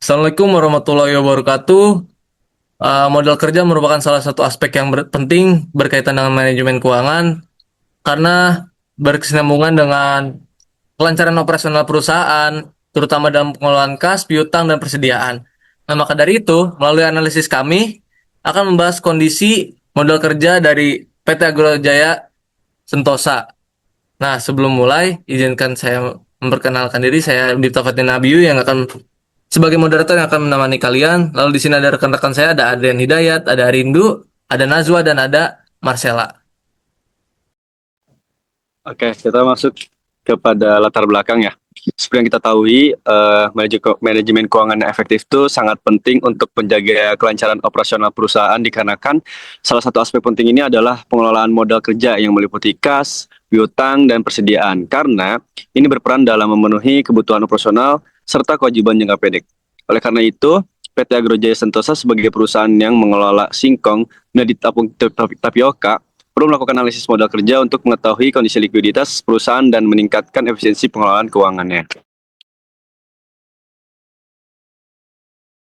Assalamualaikum warahmatullahi wabarakatuh. Modal kerja merupakan salah satu aspek yang penting berkaitan dengan manajemen keuangan karena berkesinambungan dengan kelancaran operasional perusahaan, terutama dalam pengelolaan kas, piutang, dan persediaan. Nah, maka dari itu, melalui analisis kami akan membahas kondisi modal kerja dari PT Agrojaya Sentosa. Nah, sebelum mulai, izinkan saya memperkenalkan diri. Saya Dipta Fatin Abiyu yang akan sebagai moderator yang akan menemani kalian. Lalu di sini ada rekan-rekan saya, ada Adrian Hidayat, ada Rindu, ada Nazwa, dan ada Marcella. Oke, kita masuk kepada latar belakang ya. Seperti yang kita tahu, manajemen keuangan yang efektif itu sangat penting untuk menjaga kelancaran operasional perusahaan dikarenakan salah satu aspek penting ini adalah pengelolaan modal kerja yang meliputi kas, piutang, dan persediaan. Karena ini berperan dalam memenuhi kebutuhan operasional serta kewajiban jangka pendek. Oleh karena itu, PT Agrojaya Sentosa sebagai perusahaan yang mengelola singkong dan ditapung tapioka perlu melakukan analisis modal kerja untuk mengetahui kondisi likuiditas perusahaan dan meningkatkan efisiensi pengelolaan keuangannya.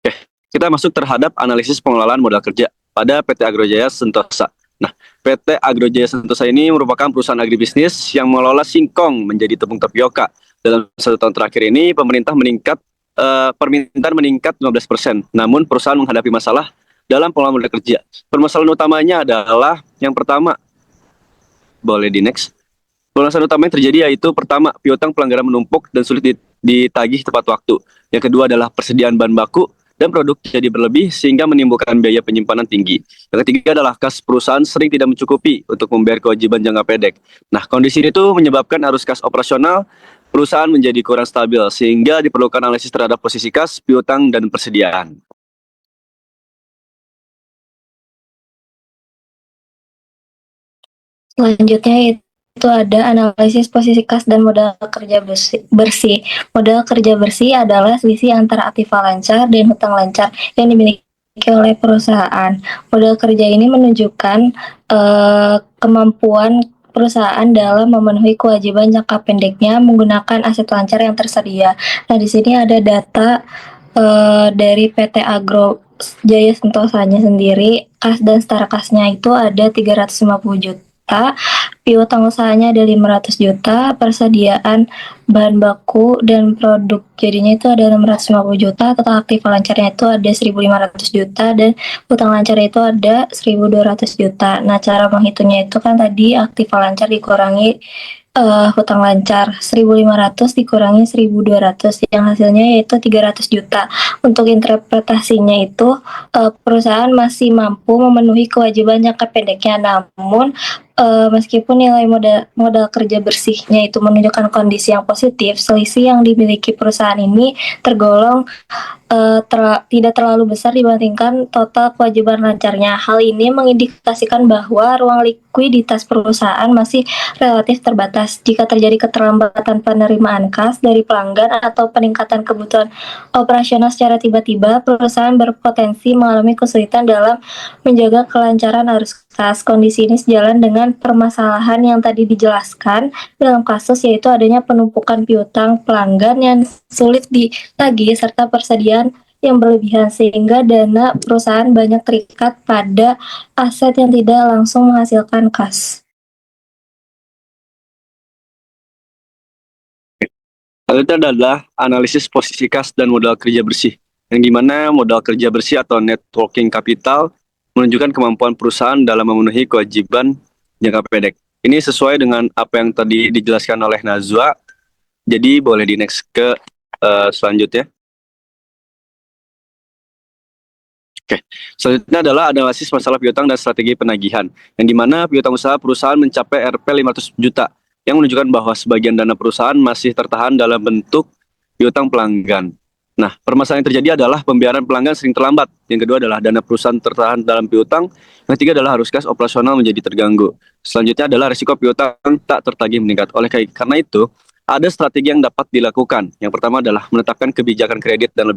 Oke, kita masuk terhadap analisis pengelolaan modal kerja pada PT Agrojaya Sentosa. Nah, PT Agrojaya Sentosa ini merupakan perusahaan agribisnis yang mengelola singkong menjadi tepung tapioka. Dalam 1 tahun terakhir ini, permintaan meningkat 15%. Namun, perusahaan menghadapi masalah dalam pengelolaan modal kerja. Permasalahan utamanya adalah yang pertama, boleh di next. Permasalahan utama yang terjadi yaitu pertama, piutang pelanggaran menumpuk dan sulit ditagih tepat waktu. Yang kedua adalah persediaan bahan baku dan produk jadi berlebih sehingga menimbulkan biaya penyimpanan tinggi. Yang ketiga adalah kas perusahaan sering tidak mencukupi untuk membayar kewajiban jangka pendek. Nah, kondisi ini tuh menyebabkan arus kas operasional perusahaan menjadi kurang stabil sehingga diperlukan analisis terhadap posisi kas, piutang, dan persediaan. Selanjutnya itu ada analisis posisi kas dan modal kerja bersih. Modal kerja bersih adalah selisih antara aktiva lancar dan hutang lancar yang dimiliki oleh perusahaan. Modal kerja ini menunjukkan kemampuan perusahaan dalam memenuhi kewajiban jangka pendeknya menggunakan aset lancar yang tersedia. Nah, di sini ada data dari PT Agro Jaya Sentosanya sendiri. Kas dan setara kasnya itu ada 350 juta, piutang usahanya ada 500 juta, persediaan bahan baku dan produk jadinya itu ada 650 juta, total aktif lancarnya itu ada 1.500 juta, dan hutang lancarnya itu ada 1.200 juta. Nah, cara menghitungnya itu kan tadi aktif lancar dikurangi hutang lancar, 1.500 dikurangi 1.200 yang hasilnya yaitu 300 juta. Untuk interpretasinya itu perusahaan masih mampu memenuhi kewajiban jangka pendeknya, namun meskipun nilai modal kerja bersihnya itu menunjukkan kondisi yang positif, selisih yang dimiliki perusahaan ini tergolong tidak terlalu besar dibandingkan total kewajiban lancarnya. Hal ini mengindikasikan bahwa ruang likuiditas perusahaan masih relatif terbatas. Jika terjadi keterlambatan penerimaan kas dari pelanggan atau peningkatan kebutuhan operasional secara tiba-tiba, perusahaan berpotensi mengalami kesulitan dalam menjaga kelancaran arus kas. Kondisi ini sejalan dengan permasalahan yang tadi dijelaskan dalam kasus, yaitu adanya penumpukan piutang pelanggan yang sulit ditagih serta persediaan yang berlebihan sehingga dana perusahaan banyak terikat pada aset yang tidak langsung menghasilkan kas. Selanjutnya adalah analisis posisi kas dan modal kerja bersih, yang dimana modal kerja bersih atau net working capital menunjukkan kemampuan perusahaan dalam memenuhi kewajiban jangka pendek. Ini sesuai dengan apa yang tadi dijelaskan oleh Nazwa. Jadi boleh di next ke selanjutnya. Oke, selanjutnya adalah analisis masalah piutang dan strategi penagihan, yang dimana piutang usaha perusahaan mencapai Rp 500 juta, yang menunjukkan bahwa sebagian dana perusahaan masih tertahan dalam bentuk piutang pelanggan. Nah, permasalahan yang terjadi adalah pembayaran pelanggan sering terlambat. Yang kedua adalah dana perusahaan tertahan dalam piutang. Yang ketiga adalah arus kas operasional menjadi terganggu. Selanjutnya adalah risiko piutang tak tertagih meningkat. Karena itu, ada strategi yang dapat dilakukan. Yang pertama adalah menetapkan kebijakan kredit dan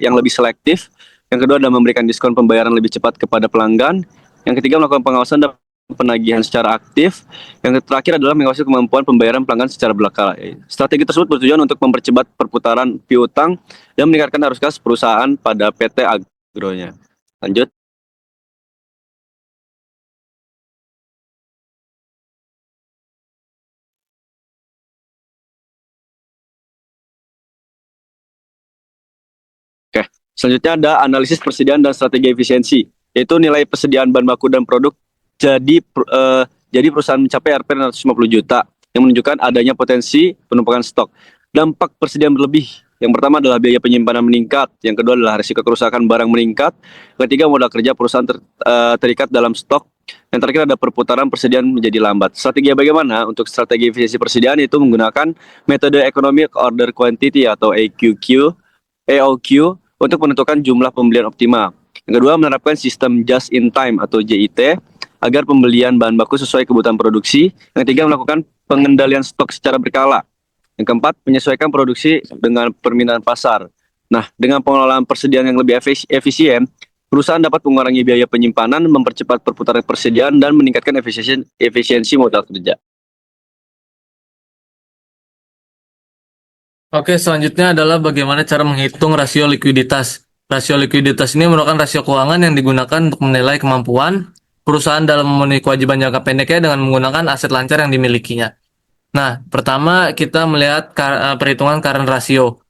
yang lebih selektif. Yang kedua adalah memberikan diskon pembayaran lebih cepat kepada pelanggan. Yang ketiga, melakukan pengawasan dan penagihan secara aktif. Yang terakhir adalah mengawasi kemampuan pembayaran pelanggan secara berkala. Strategi tersebut bertujuan untuk mempercepat perputaran piutang dan meningkatkan arus kas perusahaan pada PT Agronya. Lanjut. Oke, selanjutnya ada analisis persediaan dan strategi efisiensi, yaitu nilai persediaan bahan baku dan produk jadi perusahaan mencapai Rp 650 juta, yang menunjukkan adanya potensi penumpukan stok. Dampak persediaan berlebih, yang pertama adalah biaya penyimpanan meningkat, yang kedua adalah risiko kerusakan barang meningkat, ketiga modal kerja perusahaan terikat dalam stok, yang terakhir ada perputaran persediaan menjadi lambat. Strategi bagaimana? Untuk strategi efisiensi persediaan itu menggunakan metode Economic Order Quantity atau EOQ untuk menentukan jumlah pembelian optimal. Yang kedua, menerapkan sistem just in time atau JIT agar pembelian bahan baku sesuai kebutuhan produksi. Yang ketiga, melakukan pengendalian stok secara berkala. Yang keempat, menyesuaikan produksi dengan permintaan pasar. Nah, dengan pengelolaan persediaan yang lebih efisien, perusahaan dapat mengurangi biaya penyimpanan, mempercepat perputaran persediaan, dan meningkatkan efisiensi modal kerja. Oke, selanjutnya adalah bagaimana cara menghitung rasio likuiditas. Rasio likuiditas ini merupakan rasio keuangan yang digunakan untuk menilai kemampuan perusahaan dalam memenuhi kewajiban jangka pendeknya dengan menggunakan aset lancar yang dimilikinya. Nah, pertama kita melihat perhitungan current ratio.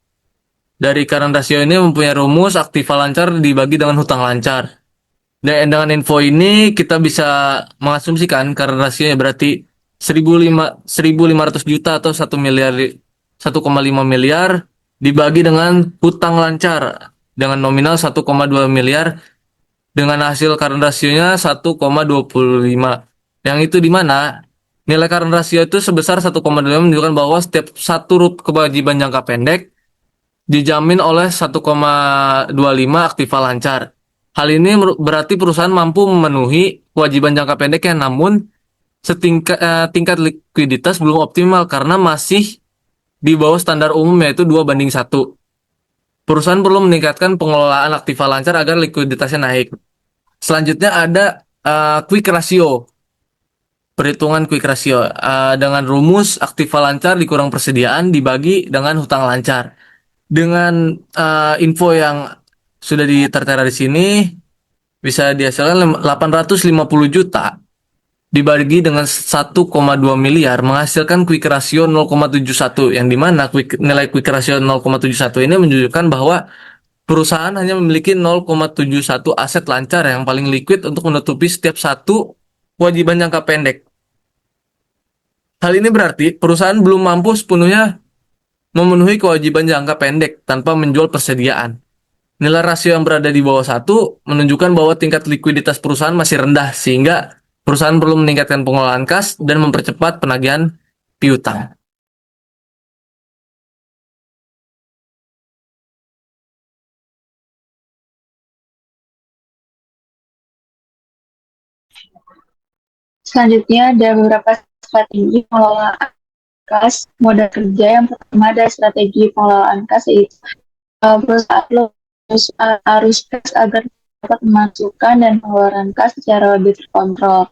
Dari current ratio ini mempunyai rumus aktiva lancar dibagi dengan hutang lancar. Dan dengan info ini kita bisa mengasumsikan current ratio berarti 1.500 juta atau 1,5 miliar dibagi dengan hutang lancar dengan nominal 1,2 miliar dengan hasil current ratio-nya 1,25. Yang itu di mana nilai current ratio itu sebesar 1,25 menunjukkan bahwa setiap satu kewajiban jangka pendek dijamin oleh 1,25 aktiva lancar. Hal ini berarti perusahaan mampu memenuhi kewajiban jangka pendeknya, namun tingkat likuiditas belum optimal karena masih di bawah standar umum yaitu 2:1. Perusahaan perlu meningkatkan pengelolaan aktiva lancar agar likuiditasnya naik. Selanjutnya ada quick ratio. Perhitungan quick ratio dengan rumus aktiva lancar dikurang persediaan dibagi dengan hutang lancar. Dengan info yang sudah tertera di sini bisa dihasilkan 850 juta dibagi dengan 1,2 miliar menghasilkan quick ratio 0,71 yang dimana nilai quick ratio 0,71 ini menunjukkan bahwa perusahaan hanya memiliki 0,71 aset lancar yang paling liquid untuk menutupi setiap satu kewajiban jangka pendek. Hal ini berarti perusahaan belum mampu sepenuhnya memenuhi kewajiban jangka pendek tanpa menjual persediaan. Nilai rasio yang berada di bawah 1 menunjukkan bahwa tingkat likuiditas perusahaan masih rendah sehingga perusahaan perlu meningkatkan pengelolaan kas dan mempercepat penagihan piutang. Selanjutnya ada beberapa strategi pengelolaan kas modal kerja. Yang pertama ada strategi pengelolaan kas, yaitu perusahaan arus kas agar dapat memasukkan dan pengeluaran kas secara lebih terkontrol.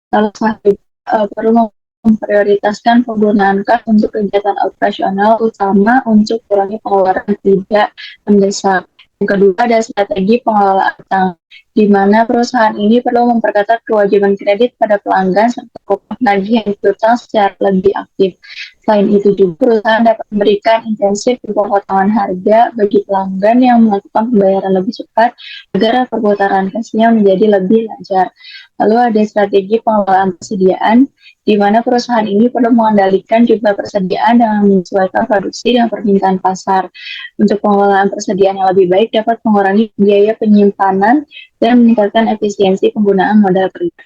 Lalu perlu memprioritaskan penggunaan kas untuk kegiatan operasional, utama untuk kurangi pengeluaran tidak mendesak. Yang kedua ada strategi pengelolaan utang, di mana perusahaan ini perlu memperketat kewajiban kredit pada pelanggan serta penagihan piutang secara lebih aktif. Selain itu juga perusahaan dapat memberikan intensif pemotongan harga bagi pelanggan yang melakukan pembayaran lebih cepat agar perputaran kasnya menjadi lebih lancar. Lalu ada strategi pengelolaan persediaan, di mana perusahaan ini perlu mengendalikan jumlah persediaan dengan menyesuaikan produksi dengan permintaan pasar. Untuk pengelolaan persediaan yang lebih baik dapat mengurangi biaya penyimpanan dan meningkatkan efisiensi penggunaan modal kerja.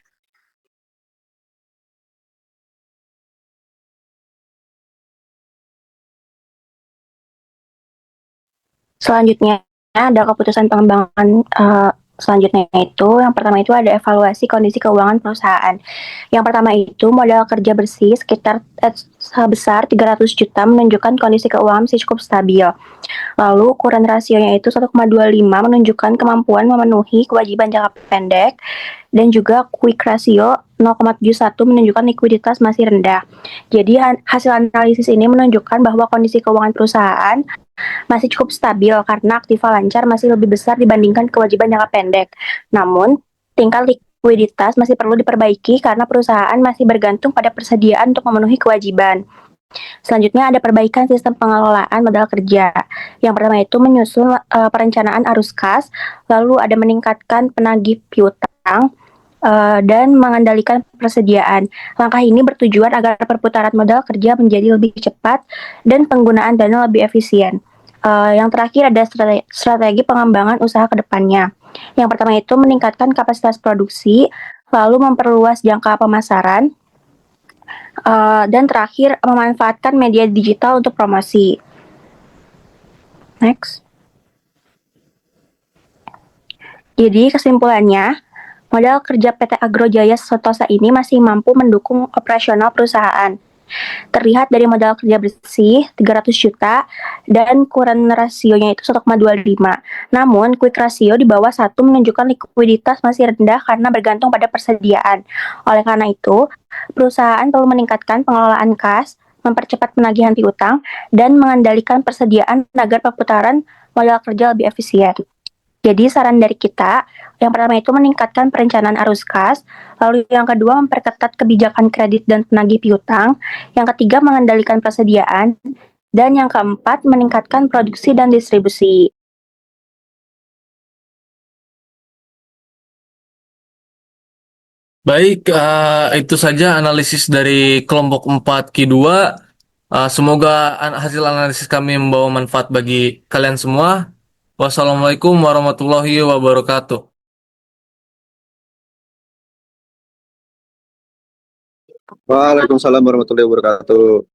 Selanjutnya ada keputusan pengembangan Selanjutnya itu, yang pertama itu ada evaluasi kondisi keuangan perusahaan. Yang pertama itu modal kerja bersih sekitar sebesar 300 juta menunjukkan kondisi keuangan masih cukup stabil. Lalu ukuran rasionya itu 1,25 menunjukkan kemampuan memenuhi kewajiban jangka pendek, dan juga quick ratio 0,71 menunjukkan likuiditas masih rendah. Jadi hasil analisis ini menunjukkan bahwa kondisi keuangan perusahaan masih cukup stabil karena aktiva lancar masih lebih besar dibandingkan kewajiban jangka pendek. Namun, tingkat likuiditas masih perlu diperbaiki karena perusahaan masih bergantung pada persediaan untuk memenuhi kewajiban. Selanjutnya ada perbaikan sistem pengelolaan modal kerja. Yang pertama itu menyusun perencanaan arus kas, lalu ada meningkatkan penagih piutang, dan mengendalikan persediaan. Langkah ini bertujuan agar perputaran modal kerja menjadi lebih cepat dan penggunaan dana lebih efisien. Yang terakhir ada strategi pengembangan usaha ke depannya. Yang pertama itu meningkatkan kapasitas produksi, lalu memperluas jangka pemasaran, dan terakhir memanfaatkan media digital untuk promosi. Next. Jadi kesimpulannya, modal kerja PT Agro Jaya Sentosa ini masih mampu mendukung operasional perusahaan. Terlihat dari modal kerja bersih 300 juta dan kurang rasionya itu 1,25. Namun, quick ratio di bawah 1 menunjukkan likuiditas masih rendah karena bergantung pada persediaan. Oleh karena itu, perusahaan perlu meningkatkan pengelolaan kas, mempercepat penagihan piutang, dan mengendalikan persediaan agar perputaran modal kerja lebih efisien. Jadi saran dari kita, yang pertama itu meningkatkan perencanaan arus kas, lalu yang kedua memperketat kebijakan kredit dan penagih piutang, yang ketiga mengendalikan persediaan, dan yang keempat meningkatkan produksi dan distribusi. Baik, itu saja analisis dari kelompok 4Q2. Semoga hasil analisis kami membawa manfaat bagi kalian semua. Wassalamualaikum warahmatullahi wabarakatuh. Waalaikumsalam warahmatullahi wabarakatuh.